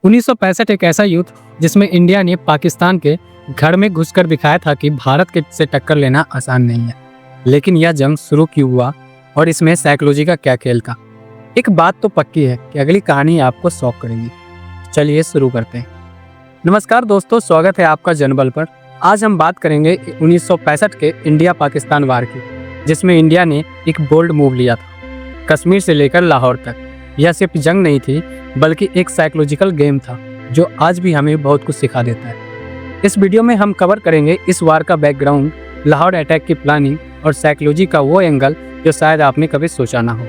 1965 एक ऐसा युद्ध जिसमें इंडिया ने पाकिस्तान के घर में घुसकर दिखाया था कि भारत के से टक्कर लेना आसान नहीं है। लेकिन यह जंग शुरू क्यों हुआ और इसमें साइकोलॉजी का क्या खेल था? एक बात तो पक्की है कि अगली कहानी आपको शॉक करेगी। चलिए शुरू करते हैं। नमस्कार दोस्तों, स्वागत है आपका जनबल पर। आज हम बात करेंगे 1965 के इंडिया पाकिस्तान वार की, जिसमें इंडिया ने एक बोल्ड मूव लिया था। कश्मीर से लेकर लाहौर तक यह सिर्फ जंग नहीं थी, बल्कि एक साइकोलॉजिकल गेम था जो आज भी हमें बहुत कुछ सिखा देता है। इस वीडियो में हम कवर करेंगे इस वार का बैकग्राउंड, लाहौर अटैक की प्लानिंग और साइकोलॉजी का वो एंगल जो शायद आपने कभी सोचा ना हो।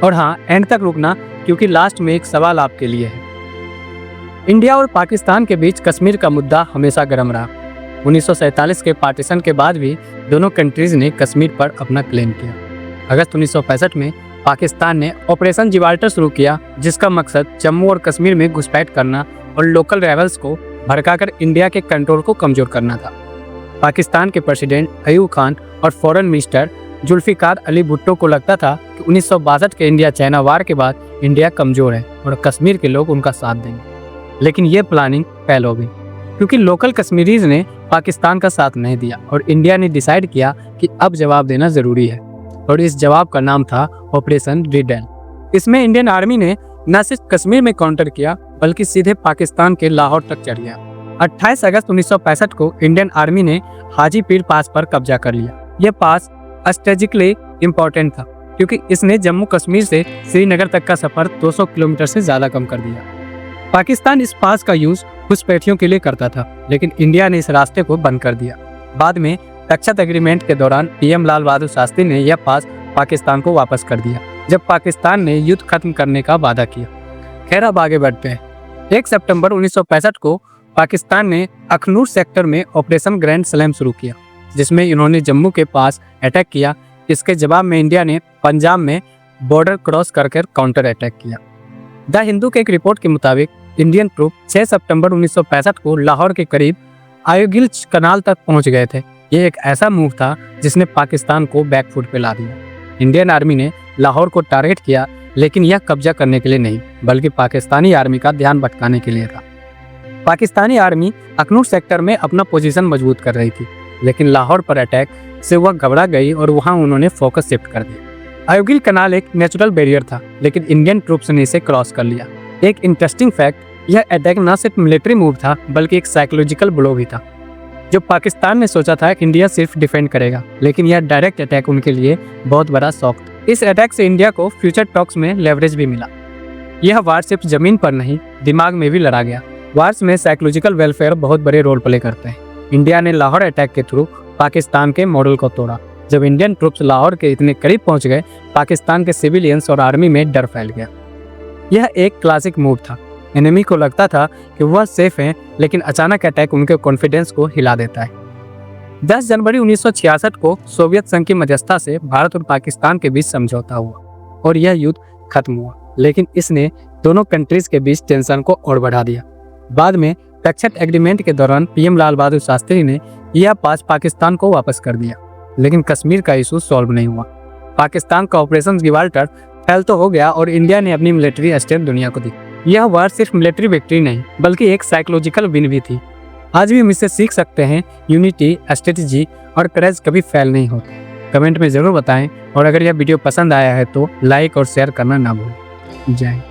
और हाँ, एंड तक रुकना, क्योंकि लास्ट में एक सवाल आपके लिए है। इंडिया और पाकिस्तान के बीच कश्मीर का मुद्दा हमेशा गर्म रहा। 1947 के पार्टीशन के बाद भी दोनों कंट्रीज ने कश्मीर पर अपना क्लेम किया। अगस्त 1965 में पाकिस्तान ने ऑपरेशन जिब्राल्टर शुरू किया, जिसका मकसद जम्मू और कश्मीर में घुसपैठ करना और लोकल रेबल्स को भड़काकर इंडिया के कंट्रोल को कमजोर करना था। पाकिस्तान के प्रेसिडेंट अयूब खान और फॉरेन मिनिस्टर जुल्फिकार अली भुट्टो को लगता था कि 1962 के इंडिया चाइना वार के बाद इंडिया कमजोर है और कश्मीर के लोग उनका साथ देंगे। लेकिन ये प्लानिंग फेल हो गई, क्योंकि लोकल कश्मीरीज ने पाकिस्तान का साथ नहीं दिया और इंडिया ने डिसाइड किया कि अब जवाब देना जरूरी है। और इस जवाब का नाम था ऑपरेशन रिडेन। इसमें इंडियन आर्मी ने न सिर्फ कश्मीर में काउंटर किया, बल्कि सीधे पाकिस्तान के लाहौर तक चढ़ गया। 28 अगस्त 1965 को इंडियन आर्मी ने हाजीपीर पास पर कब्जा कर लिया। यह पास स्ट्रेटेजिकली इम्पोर्टेंट था, क्योंकि इसने जम्मू कश्मीर से श्रीनगर तक का सफर 200 किलोमीटर से ज्यादा कम कर दिया। पाकिस्तान इस पास का यूज घुसपैठियों के लिए करता था, लेकिन इंडिया ने इस रास्ते को बंद कर दिया। बाद में तक्षत एग्रीमेंट के दौरान पीएम लाल बहादुर शास्त्री ने यह पास पाकिस्तान को वापस कर दिया, जब पाकिस्तान ने युद्ध खत्म करने का वादा किया। खैर, अब आगे बढ़ते हैं। 1 सितंबर 1965 को पाकिस्तान ने अखनूर सेक्टर में ऑपरेशन ग्रैंड स्लैम शुरू किया, जिसमें इन्होंने जम्मू के पास अटैक किया। इसके जवाब में इंडिया ने पंजाब में बॉर्डर क्रॉस करके काउंटर अटैक किया। द हिंदू के एक रिपोर्ट के मुताबिक इंडियन ट्रूप 6 सितंबर 1965 को लाहौर के करीब आयोगिल कनाल तक पहुंच गए थे। यह एक ऐसा मूव था जिसने पाकिस्तान को बैकफुट पे ला दिया। इंडियन आर्मी ने लाहौर को टारगेट किया, लेकिन यह कब्जा करने के लिए नहीं, बल्कि पाकिस्तानी आर्मी का ध्यान भटकाने के लिए था। पाकिस्तानी आर्मी अखनूर सेक्टर में अपना पोजीशन मजबूत कर रही थी, लेकिन लाहौर पर अटैक से वह घबरा गई और वहां उन्होंने फोकस शिफ्ट कर दिया। आयोगिल कनाल एक नेचुरल बैरियर था, लेकिन इंडियन ट्रूप्स ने इसे क्रॉस कर लिया। एक इंटरेस्टिंग फैक्ट, यह अटैक न सिर्फ मिलिट्री मूव था, बल्कि एक साइकोलॉजिकल ब्लो भी था। जो पाकिस्तान ने सोचा था कि इंडिया सिर्फ डिफेंड करेगा, लेकिन यह डायरेक्ट अटैक उनके लिए बहुत बड़ा शॉक था। इस अटैक से इंडिया को फ्यूचर टॉक्स में लेवरेज भी मिला। यह वार सिर्फ जमीन पर नहीं, दिमाग में भी लड़ा गया। वार्स में साइकोलॉजिकल वेलफेयर बहुत बड़े रोल प्ले करते हैं। इंडिया ने लाहौर अटैक के थ्रू पाकिस्तान के मॉडल को तोड़ा। जब इंडियन ट्रूप्स लाहौर के इतने करीब पहुंच गए, पाकिस्तान के सिविलियंस और आर्मी में डर फैल गया। यह एक क्लासिक मूव था। एनिमी को लगता था कि वह सेफ है, लेकिन अचानक अटैक उनके कॉन्फिडेंस को हिला देता है। 10 जनवरी 1966 को सोवियत संघ की मध्यस्थता से भारत और पाकिस्तान के बीच समझौता हुआ और यह युद्ध खत्म हुआ, लेकिन इसने दोनों कंट्रीज के बीच टेंशन को और बढ़ा दिया। बाद में तक्षत एग्रीमेंट के दौरान पीएम लाल बहादुर शास्त्री ने यह पास पाकिस्तान को वापस कर दिया, लेकिन कश्मीर का इशू सॉल्व नहीं हुआ। पाकिस्तान का ऑपरेशन जिब्राल्टर फेल तो हो गया और इंडिया ने अपनी मिलिट्री स्ट्रेंथ दुनिया को दी। यह वार सिर्फ मिलिट्री विक्ट्री नहीं, बल्कि एक साइकोलॉजिकल विन भी थी। आज भी हम इससे सीख सकते हैं, यूनिटी, स्ट्रेटजी और करेज कभी फेल नहीं होते। कमेंट में जरूर बताएं, और अगर यह वीडियो पसंद आया है तो लाइक और शेयर करना ना भूलें। जय हिंद।